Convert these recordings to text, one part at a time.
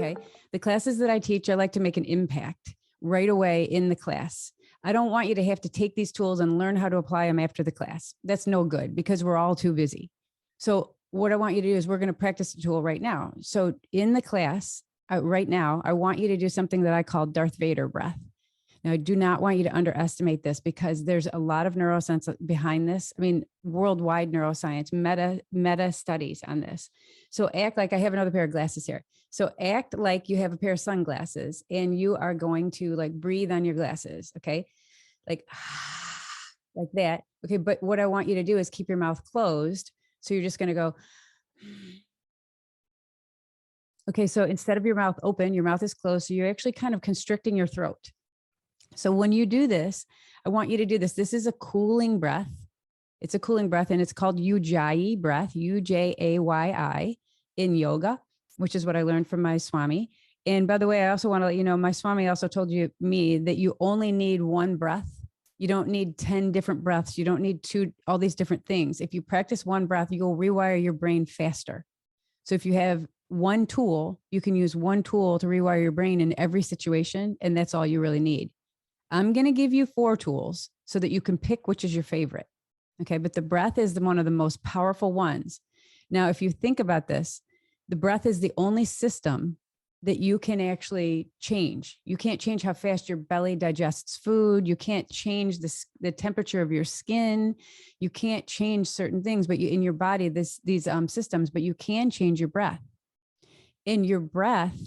Okay. The classes that I teach, I like to make an impact right away in the class. I don't want you to have to take these tools and learn how to apply them after the class. That's no good because we're all too busy. So what I want you to do is we're going to practice the tool right now. So in the class right now, I want you to do something that I call Darth Vader breath. Now, I do not want you to underestimate this because there's a lot of neuroscience behind this. I mean, worldwide neuroscience, meta studies on this. So act like I have another pair of glasses here. So act like you have a pair of sunglasses and you are going to like breathe on your glasses. Okay. Like, like that. Okay. But what I want you to do is keep your mouth closed. So you're just going to go. Okay. So instead of your mouth open, your mouth is closed. So you're actually kind of constricting your throat. So when you do this, I want you to do this. This is a cooling breath. It's a cooling breath and it's called Ujjayi breath, Ujjayi in yoga, which is what I learned from my Swami. And by the way, I also want to let you know, my Swami also told me that you only need one breath. You don't need 10 different breaths. You don't need all these different things. If you practice one breath, you'll rewire your brain faster. So if you have one tool, you can use one tool to rewire your brain in every situation. And that's all you really need. I'm going to give you 4 tools so that you can pick which is your favorite. Okay. But the breath is one of the most powerful ones. Now, if you think about this, the breath is the only system that you can actually change. You can't change how fast your belly digests food. You can't change the temperature of your skin. You can't change certain things, but in your body, these systems, but you can change your breath. In your breath,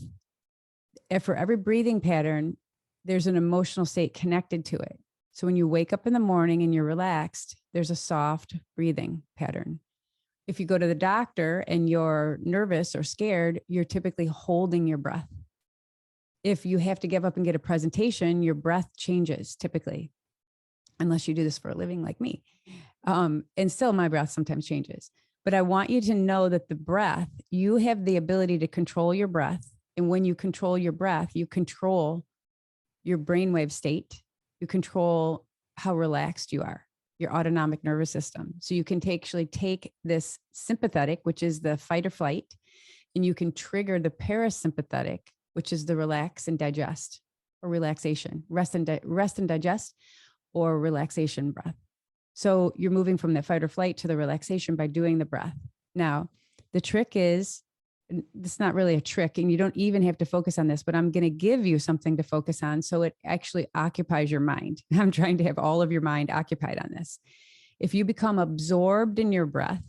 for every breathing pattern, there's an emotional state connected to it. So when you wake up in the morning and you're relaxed, there's a soft breathing pattern. If you go to the doctor and you're nervous or scared, you're typically holding your breath. If you have to give up and get a presentation, your breath changes typically, unless you do this for a living like me. And still my breath sometimes changes. But I want you to know that the breath, you have the ability to control your breath. And when you control your breath, you control your brainwave state, you control how relaxed you are, your autonomic nervous system. So you can actually take this sympathetic, which is the fight or flight, and you can trigger the parasympathetic, which is the relax and digest or relaxation, rest and digest or relaxation breath. So you're moving from the fight or flight to the relaxation by doing the breath. Now, the trick is, it's not really a trick and you don't even have to focus on this, but I'm going to give you something to focus on so it actually occupies your mind. I'm trying to have all of your mind occupied on this. If you become absorbed in your breath,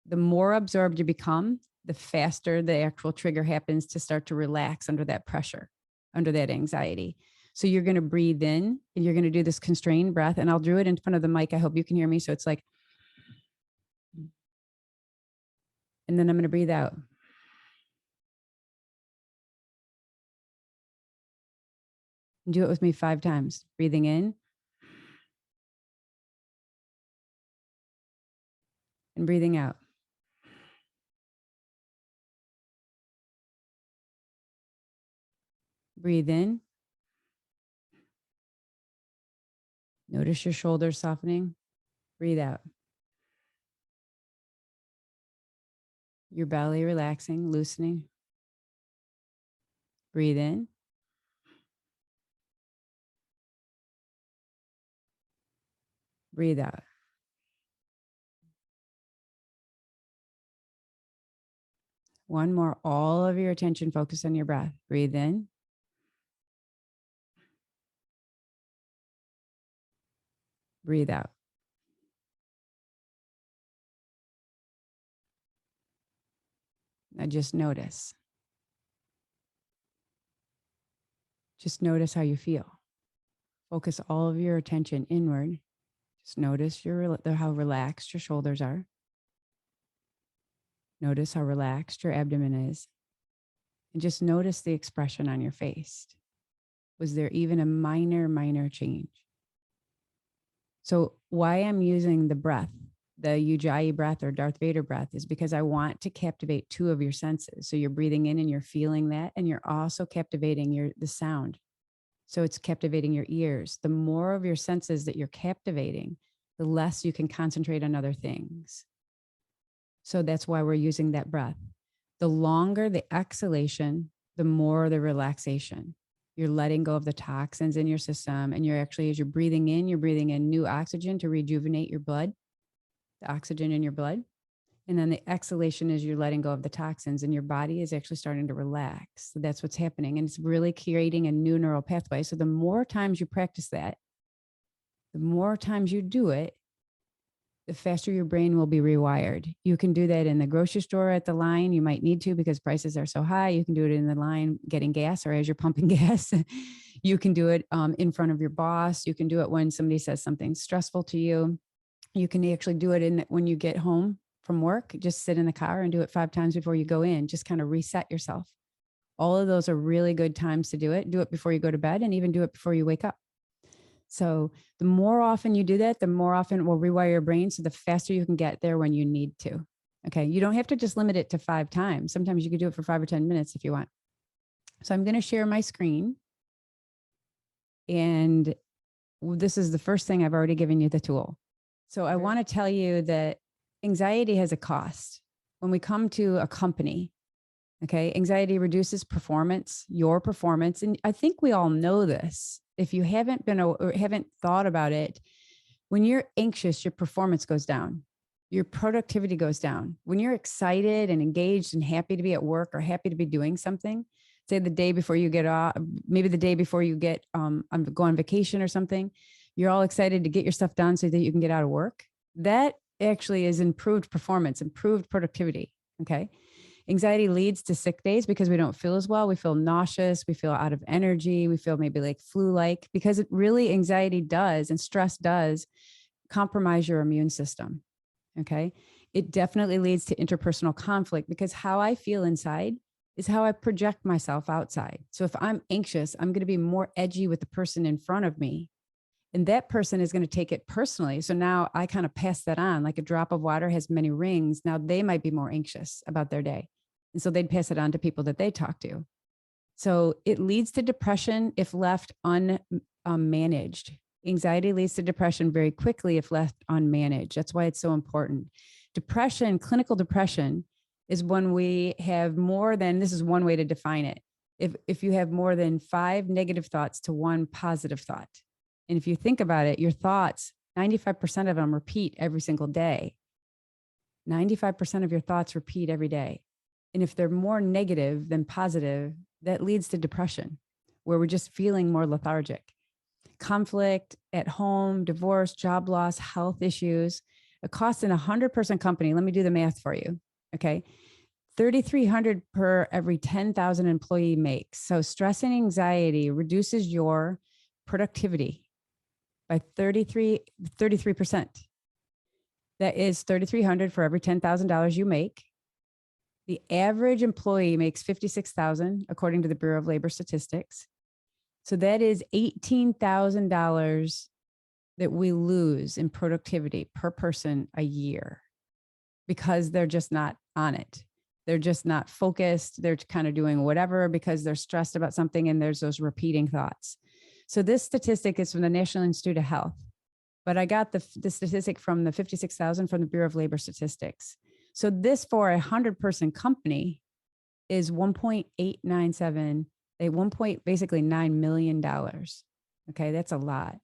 the more absorbed you become, the faster the actual trigger happens to start to relax under that pressure, under that anxiety. So you're going to breathe in and you're going to do this constrained breath, and I'll do it in front of the mic. I hope you can hear me. So it's like, and then I'm going to breathe out. Do it with me 5 times. Breathing in and breathing out. Breathe in. Notice your shoulders softening. Breathe out. Your belly relaxing, loosening. Breathe in. Breathe out. One more, all of your attention focused on your breath. Breathe in. Breathe out. Now just notice. Just notice how you feel. Focus all of your attention inward. Just notice how relaxed your shoulders are. Notice how relaxed your abdomen is. And just notice the expression on your face. Was there even a minor change? So why I'm using the breath, the Ujjayi breath or Darth Vader breath, is because I want to captivate 2 of your senses. So you're breathing in and you're feeling that, and you're also captivating the sound. So it's captivating your ears. The more of your senses that you're captivating, the less you can concentrate on other things. So that's why we're using that breath. The longer the exhalation, the more the relaxation. You're letting go of the toxins in your system. And you're actually, as you're breathing in new oxygen to rejuvenate your blood, the oxygen in your blood. And then the exhalation is you're letting go of the toxins and your body is actually starting to relax. So that's what's happening. And it's really creating a new neural pathway. So the more times you practice that, the more times you do it, the faster your brain will be rewired. You can do that in the grocery store at the line. You might need to because prices are so high. You can do it in the line getting gas or as you're pumping gas. You can do it in front of your boss. You can do it when somebody says something stressful to you. You can actually do it when you get home from work. Just sit in the car and do it 5 times before you go in. Just kind of reset yourself. All of those are really good times to do it. Do it before you go to bed and even do it before you wake up. So the more often you do that, the more often it will rewire your brain. So the faster you can get there when you need to. Okay. You don't have to just limit it to 5 times. Sometimes you could do it for 5 or 10 minutes if you want. So I'm going to share my screen. And this is the first thing. I've already given you the tool. So I want to tell you that anxiety has a cost. When we come to a company, okay, anxiety reduces performance, your performance. And I think we all know this. If you haven't been or haven't thought about it, when you're anxious, your performance goes down. Your productivity goes down. When you're excited and engaged and happy to be at work or happy to be doing something, say the day before you get off, maybe the day before you go on vacation or something, you're all excited to get your stuff done so that you can get out of work. That actually is improved performance, improved productivity. Okay. Anxiety leads to sick days because we don't feel as well. We feel nauseous. We feel out of energy. We feel maybe like flu-like because it really anxiety does and stress does compromise your immune system. Okay. It definitely leads to interpersonal conflict because how I feel inside is how I project myself outside. So if I'm anxious, I'm going to be more edgy with the person in front of me. And that person is going to take it personally. So now I kind of pass that on like a drop of water has many rings. Now they might be more anxious about their day. And so they'd pass it on to people that they talk to. So it leads to depression if left unmanaged. Anxiety leads to depression very quickly if left unmanaged. That's why it's so important. Depression, clinical depression, is when we have more than, this is one way to define it. If you have more than 5 negative thoughts to 1 positive thought. And if you think about it, your thoughts, 95% of them repeat every single day. 95% of your thoughts repeat every day. And if they're more negative than positive, that leads to depression, where we're just feeling more lethargic. Conflict at home, divorce, job loss, health issues. A cost in a 100-person company, let me do the math for you. Okay. $3,300 per every 10,000 employee makes. So stress and anxiety reduces your productivity by 33%. That is $3,300 for every $10,000 you make. The average employee makes $56,000 according to the Bureau of Labor Statistics. So that is $18,000 that we lose in productivity per person a year because they're just not on it. They're just not focused. They're kind of doing whatever because they're stressed about something and there's those repeating thoughts. So this statistic is from the National Institute of Health, but I got the statistic from the 56,000 from the Bureau of Labor Statistics. So this for a 100-person company is 1.897, basically $9 million. Okay, that's a lot.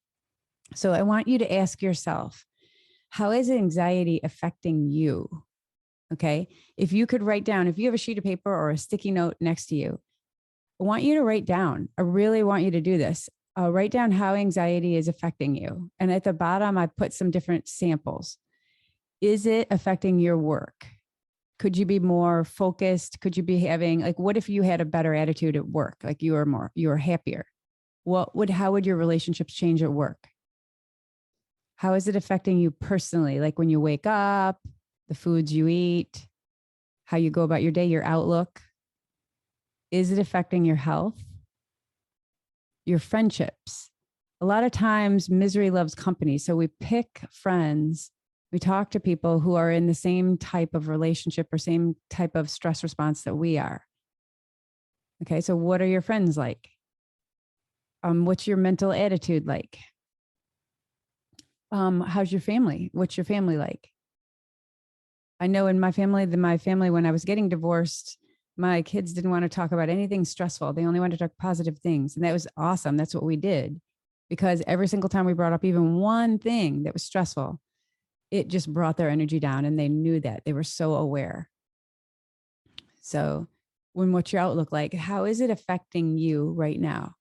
So I want you to ask yourself, how is anxiety affecting you? Okay, if you could write down, if you have a sheet of paper or a sticky note next to you, I want you to write down. I really want you to do this. Write down how anxiety is affecting you. And at the bottom, I put some different samples. Is it affecting your work? Could you be more focused? Could you be having, like, what if you had a better attitude at work? Like you were happier. How would your relationships change at work? How is it affecting you personally? Like when you wake up, the foods you eat, how you go about your day, your outlook. Is it affecting your health? Your friendships? A lot of times misery loves company. So we pick friends. We talk to people who are in the same type of relationship or same type of stress response that we are. Okay, so what are your friends like? What's your mental attitude like? How's your family? What's your family like? I know in my family, when I was getting divorced, My kids didn't want to talk about anything stressful. They only wanted to talk positive things. And that was awesome. That's what we did, because every single time we brought up even one thing that was stressful, it just brought their energy down, and they knew that. They were so aware. So what's your outlook like? How is it affecting you right now?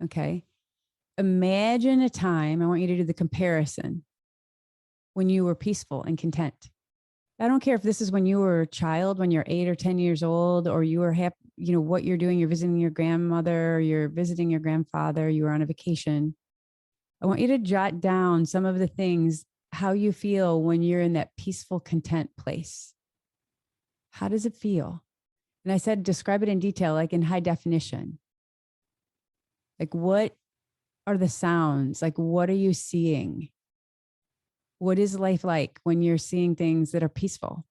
Okay. Imagine a time, I want you to do the comparison, when you were peaceful and content. I don't care if this is when you were a child, when you're 8 or 10 years old, or you were happy, what you're doing, you're visiting your grandmother, you're visiting your grandfather, you were on a vacation. I want you to jot down some of the things, how you feel when you're in that peaceful, content place. How does it feel? And I said, describe it in detail, like in high definition. Like, what are the sounds? Like, what are you seeing? What is life like when you're seeing things that are peaceful?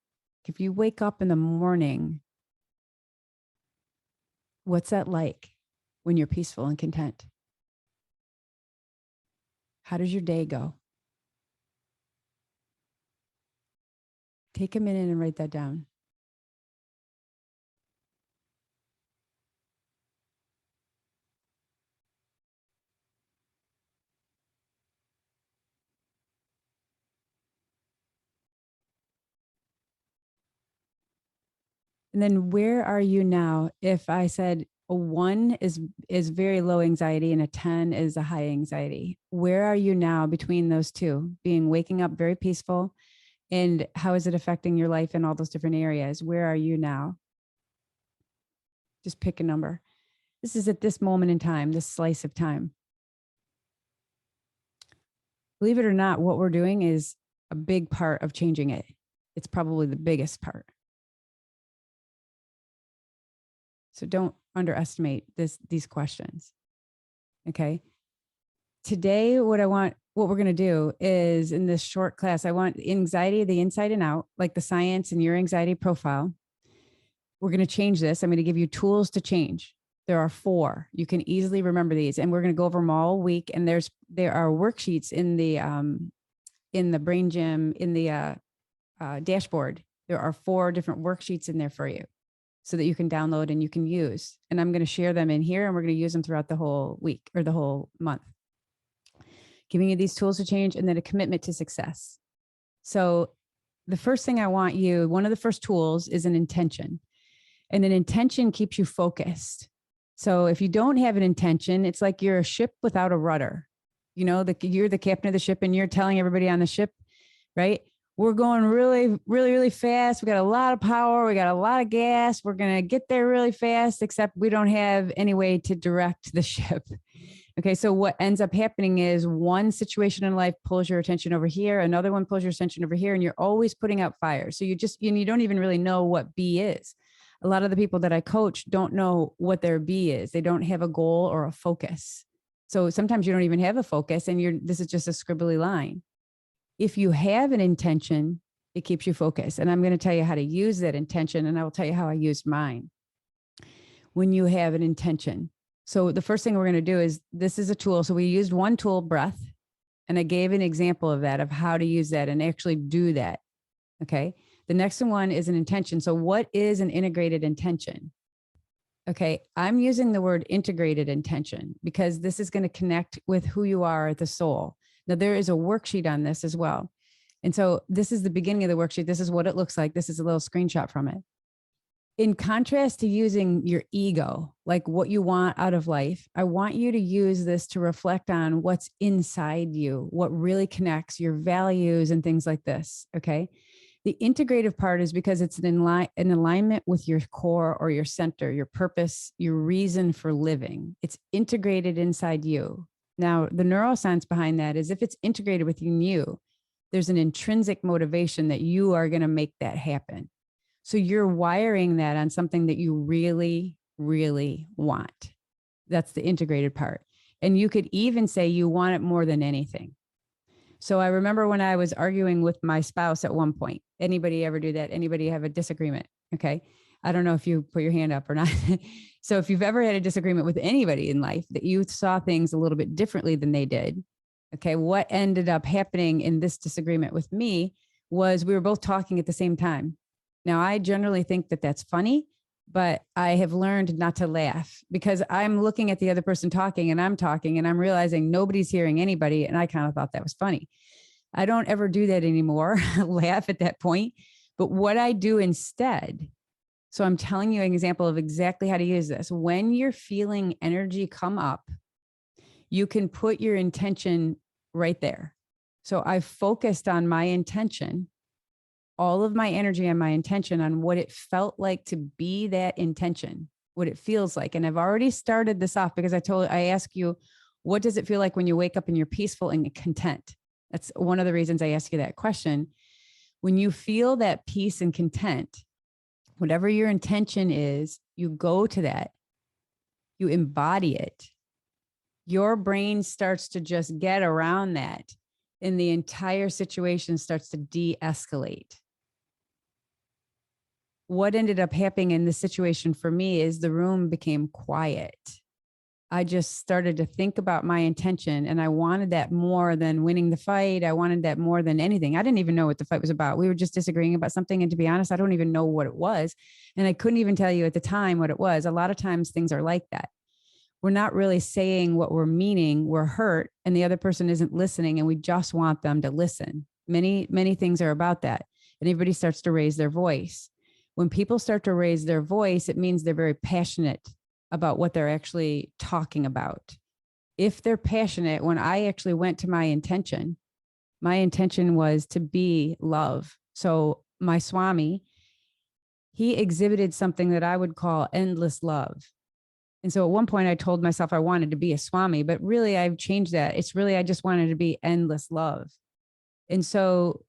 If you wake up in the morning, what's that like when you're peaceful and content? How does your day go? Take a minute and write that down. And then where are you now? If I said a 1 is very low anxiety and a 10 is a high anxiety, where are you now between those two? Being waking up very peaceful, and how is it affecting your life in all those different areas? Where are you now? Just pick a number. This is at this moment in time, this slice of time. Believe it or not, what we're doing is a big part of changing it. It's probably the biggest part. So don't underestimate these questions. Okay. Today, what we're going to do is, in this short class, I want anxiety, the inside and out, like the science and your anxiety profile. We're going to change this. I'm going to give you tools to change. There are 4. You can easily remember these, and we're going to go over them all week. And there are worksheets in the Brain Gym, in the dashboard. There are 4 different worksheets in there for you, so that you can download and you can use. And I'm going to share them in here, and we're going to use them throughout the whole week or the whole month. Giving you these tools to change, and then a commitment to success. So the first thing I want you, one of the first tools is an intention. And an intention keeps you focused. So if you don't have an intention, it's like you're a ship without a rudder. You're the captain of the ship, and you're telling everybody on the ship, right? We're going really, really, really fast. We got a lot of power. We got a lot of gas. We're going to get there really fast, except we don't have any way to direct the ship. Okay. So what ends up happening is one situation in life pulls your attention over here. Another one pulls your attention over here, and you're always putting out fires. So you don't even really know what B is. A lot of the people that I coach don't know what their B is. They don't have a goal or a focus. So sometimes you don't even have a focus, and this is just a scribbly line. If you have an intention, it keeps you focused. And I'm going to tell you how to use that intention, and I will tell you how I used mine. When you have an intention. So the first thing we're going to do is, this is a tool. So we used one tool, breath, and I gave an example of that, of how to use that and actually do that. Okay. The next one is an intention. So what is an integrated intention? Okay. I'm using the word integrated intention because this is going to connect with who you are at the soul. Now, there is a worksheet on this as well. And so this is the beginning of the worksheet. This is what it looks like. This is a little screenshot from it. In contrast to using your ego, like what you want out of life, I want you to use this to reflect on what's inside you, what really connects, your values and things like this. Okay. The integrative part is because it's in alignment with your core or your center, your purpose, your reason for living. It's integrated inside you. Now, the neuroscience behind that is, if it's integrated within you, there's an intrinsic motivation that you are going to make that happen. So you're wiring that on something that you really, really want. That's the integrated part. And you could even say you want it more than anything. So I remember when I was arguing with my spouse at one point. Anybody ever do that? Anybody have a disagreement? Okay. I don't know if you put your hand up or not. So if you've ever had a disagreement with anybody in life, that you saw things a little bit differently than they did. Okay. What ended up happening in this disagreement with me was we were both talking at the same time. Now, I generally think that that's funny, but I have learned not to laugh because I'm looking at the other person talking and I'm talking and I'm realizing nobody's hearing anybody. And I kind of thought that was funny. I don't ever do that anymore, laugh at that point. But what I do instead, so I'm telling you an example of exactly how to use this. When you're feeling energy come up, you can put your intention right there. So I focused on my intention, all of my energy and my intention on what it felt like to be that intention, what it feels like. And I've already started this off because I ask you, what does it feel like when you wake up and you're peaceful and content? That's one of the reasons I ask you that question. When you feel that peace and content, whatever your intention is, you go to that, you embody it. Your brain starts to just get around that, and the entire situation starts to de-escalate. What ended up happening in this situation for me is the room became quiet. I just started to think about my intention, and I wanted that more than winning the fight. I wanted that more than anything. I didn't even know what the fight was about. We were just disagreeing about something. And to be honest, I don't even know what it was. And I couldn't even tell you at the time what it was. A lot of times things are like that. We're not really saying what we're meaning. We're hurt and the other person isn't listening, and we just want them to listen. Many things are about that. And everybody starts to raise their voice. When people start to raise their voice, it means they're very passionate about what they're actually talking about. If they're passionate, when I actually went to my intention was to be love. So my Swami, he exhibited something that I would call endless love. And so at one point I told myself I wanted to be a Swami, but really I've changed that. It's really, I just wanted to be endless love. And so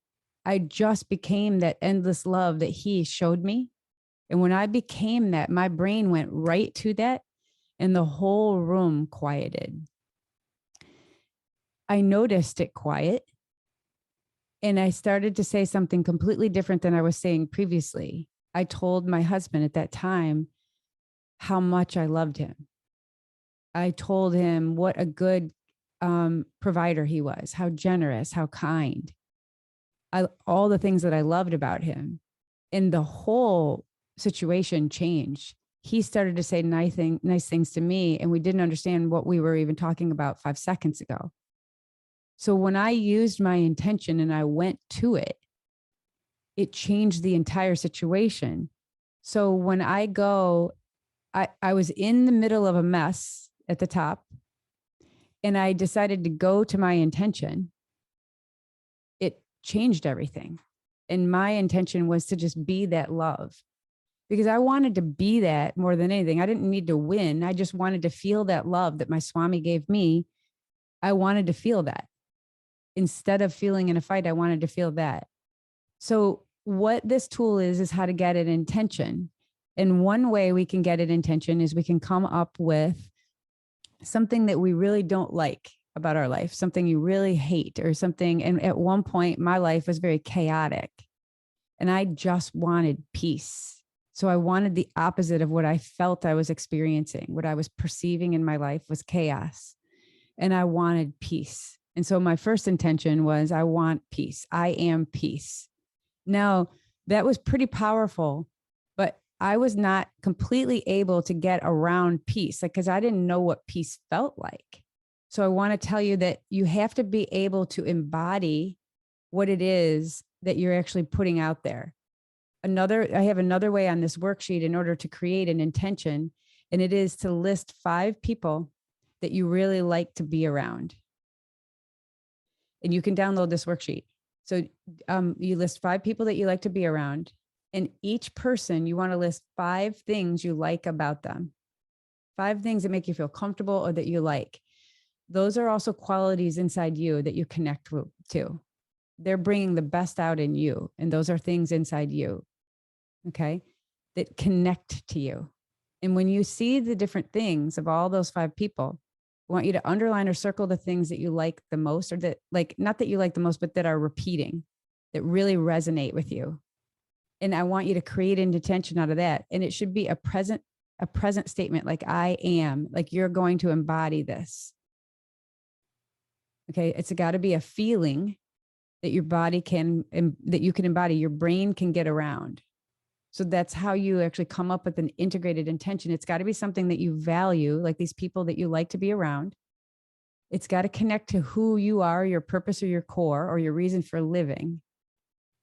I just became that endless love that he showed me. And when I became that, my brain went right to that and the whole room quieted. I noticed it quiet and I started to say something completely different than I was saying previously. I told my husband at that time how much I loved him. I told him what a good provider he was, how generous, how kind, all the things that I loved about him. And the whole situation changed. He started to say nice things to me, and we didn't understand what we were even talking about 5 seconds ago. So when I used my intention and I went to it, it changed the entire situation. So when I go, I was in the middle of a mess at the top, and I decided to go to my intention. It changed everything. And my intention was to just be that love, because I wanted to be that more than anything. I didn't need to win. I just wanted to feel that love that my Swami gave me. I wanted to feel that. Instead of feeling in a fight, I wanted to feel that. So what this tool is how to get an intention. And one way we can get an intention is we can come up with something that we really don't like about our life, something you really hate or something. And at one point, my life was very chaotic and I just wanted peace. So I wanted the opposite of what I felt I was experiencing. What I was perceiving in my life was chaos, and I wanted peace. And so my first intention was, I want peace. I am peace. Now, that was pretty powerful, but I was not completely able to get around peace, like, because I didn't know what peace felt like. So I want to tell you that you have to be able to embody what it is that you're actually putting out there. I have another way on this worksheet in order to create an intention, and it is to list 5 people that you really like to be around. And you can download this worksheet. So you list 5 people that you like to be around, and each person you want to list 5 things you like about them, 5 things that make you feel comfortable or that you like. Those are also qualities inside you that you connect to. They're bringing the best out in you. And those are things inside you, okay, that connect to you. And when you see the different things of all those 5 people, I want you to underline or circle the things that you like the most, or that, like, not that you like the most, but that are repeating, that really resonate with you. And I want you to create an intention out of that. And it should be a present statement, like I am, like you're going to embody this. Okay. It's got to be a feeling that your body that you can embody, your brain can get around. So that's how you actually come up with an integrated intention. It's got to be something that you value, like these people that you like to be around. It's got to connect to who you are, your purpose or your core or your reason for living.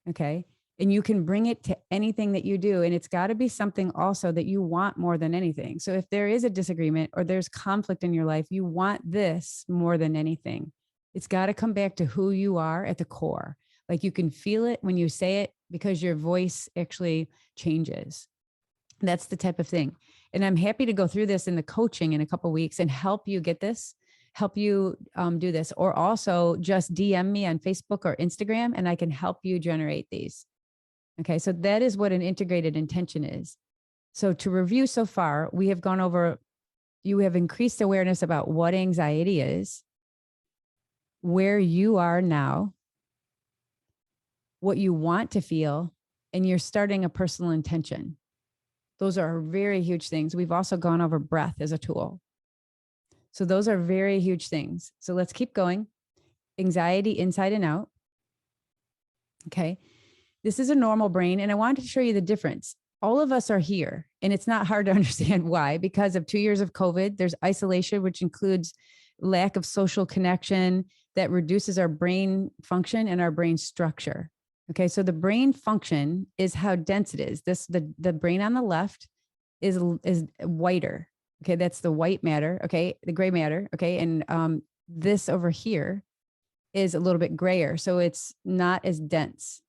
Okay. And you can bring it to anything that you do. And it's got to be something also that you want more than anything. So if there is a disagreement or there's conflict in your life, you want this more than anything. It's got to come back to who you are at the core. Like you can feel it when you say it because your voice actually changes. That's the type of thing. And I'm happy to go through this in the coaching in a couple of weeks and help you get this, help you do this, or also just DM me on Facebook or Instagram and I can help you generate these. Okay. So that is what an integrated intention is. So to review so far, we have gone over, you have increased awareness about what anxiety is, where you are now, what you want to feel, and you're starting a personal intention. Those are very huge things. We've also gone over breath as a tool. So those are very huge things. So let's keep going. Anxiety inside and out. Okay. This is a normal brain. And I wanted to show you the difference. All of us are here and it's not hard to understand why, because of 2 years of COVID, there's isolation, which includes lack of social connection that reduces our brain function and our brain structure. Okay. So the brain function is how dense it is. The brain on the left is whiter. Okay. That's the white matter. Okay. The gray matter. Okay. And this over here is a little bit grayer. So it's not as dense.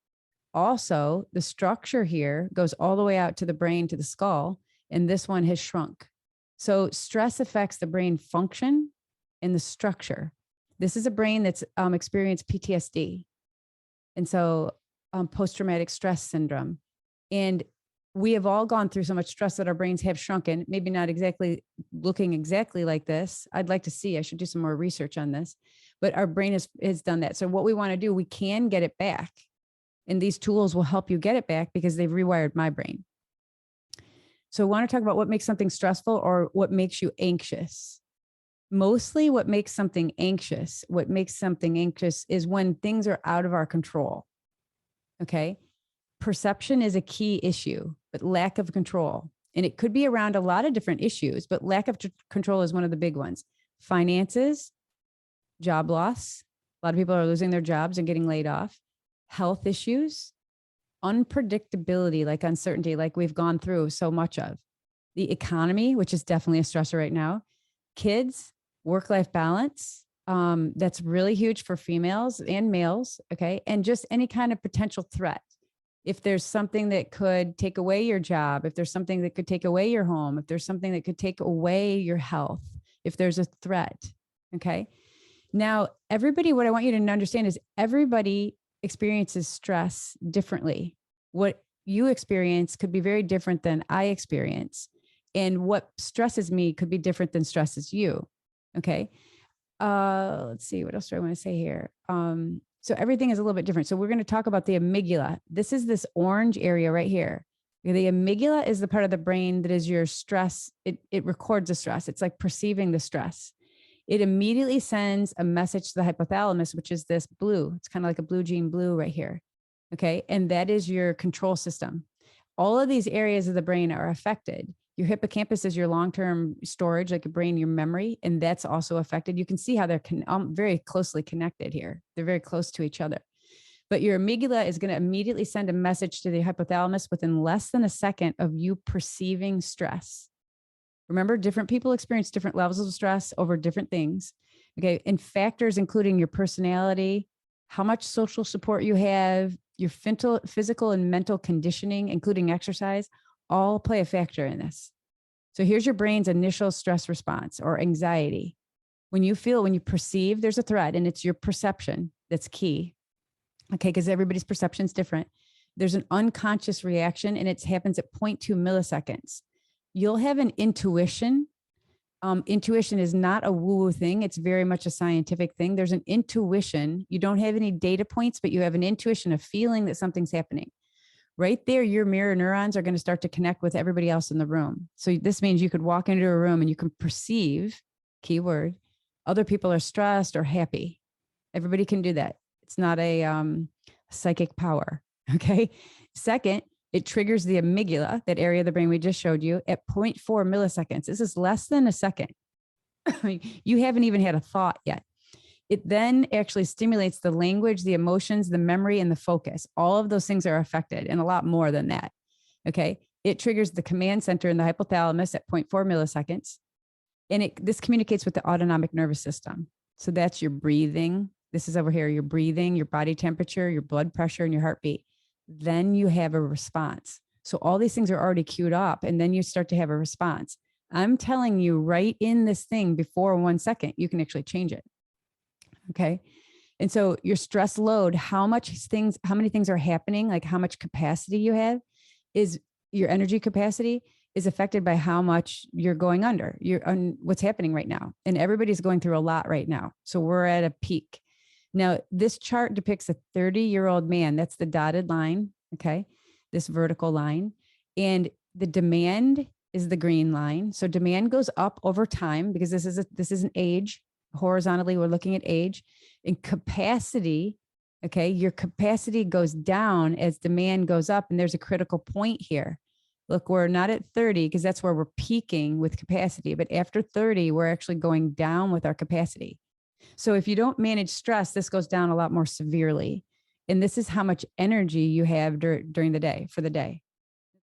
Also, the structure here goes all the way out to the brain, to the skull, and this one has shrunk. So stress affects the brain function and the structure. This is a brain that's experienced PTSD. And so post-traumatic stress syndrome. And we have all gone through so much stress that our brains have shrunken, maybe not exactly looking exactly like this. I'd like to see, I should do some more research on this, but our brain has done that. So what we want to do, we can get it back. And these tools will help you get it back because they've rewired my brain. So I want to talk about what makes something stressful or what makes you anxious. Mostly what makes something anxious is when things are out of our control. Okay. Perception is a key issue, but lack of control. And it could be around a lot of different issues, but lack of control is one of the big ones. Finances, job loss. A lot of people are losing their jobs and getting laid off. Health issues, unpredictability, like uncertainty, like we've gone through so much of. The economy, which is definitely a stressor right now. Kids, work-life balance. That's really huge for females and males. Okay. And just any kind of potential threat. If there's something that could take away your job, if there's something that could take away your home, if there's something that could take away your health, if there's a threat. Okay. Now, everybody, what I want you to understand is everybody experiences stress differently. What you experience could be very different than I experience. And what stresses me could be different than stresses you. Okay. Let's see. What else do I want to say here? So everything is a little bit different. So we're going to talk about the amygdala. This is this orange area right here. The amygdala is the part of the brain that is your stress. It records the stress. It's like perceiving the stress. It immediately sends a message to the hypothalamus, which is this blue. It's kind of like a blue gene blue right here. Okay. And that is your control system. All of these areas of the brain are affected. Your hippocampus is your long-term storage, like your brain, your memory, and that's also affected. You can see how they're very closely connected here. They're very close to each other. But your amygdala is going to immediately send a message to the hypothalamus within less than a second of you perceiving stress. Remember, different people experience different levels of stress over different things. Okay. And factors including your personality, how much social support you have, your physical and mental conditioning, including exercise, all play a factor in this. So here's your brain's initial stress response or anxiety. When you perceive there's a threat, and it's your perception that's key. Okay. Because everybody's perception is different. There's an unconscious reaction and it happens at 0.2 milliseconds. You'll have an intuition. Intuition is not a woo-woo thing. It's very much a scientific thing. There's an intuition. You don't have any data points, but you have an intuition, a feeling that something's happening. Right there, your mirror neurons are going to start to connect with everybody else in the room. So this means you could walk into a room and you can perceive, keyword, other people are stressed or happy. Everybody can do that. It's not a psychic power. Okay. Second, It triggers the amygdala, that area of the brain we just showed you, at 0.4 milliseconds. This is less than a second. You haven't even had a thought yet. It then actually stimulates the language, the emotions, the memory, and the focus. All of those things are affected, and a lot more than that. Okay. It triggers the command center in the hypothalamus at 0.4 milliseconds. And this communicates with the autonomic nervous system. So that's your breathing. This is over here, your breathing, your body temperature, your blood pressure, and your heartbeat. Then you have a response. So all these things are already queued up, and then you start to have a response. I'm telling you right in this thing before 1 second, you can actually change it. Okay. And so your stress load, how many things are happening, like how much capacity you have, is your energy capacity is affected by how much you're going under. You're on what's happening right now. And everybody's going through a lot right now. So we're at a peak. Now, this chart depicts a 30-year-old man. That's the dotted line. Okay. This vertical line. And the demand is the green line. So demand goes up over time because this is an age. Horizontally, we're looking at age. And capacity, okay, your capacity goes down as demand goes up. And there's a critical point here. Look, we're not at 30 because that's where we're peaking with capacity. But after 30, we're actually going down with our capacity. So if you don't manage stress, this goes down a lot more severely. And this is how much energy you have during the day, for the day.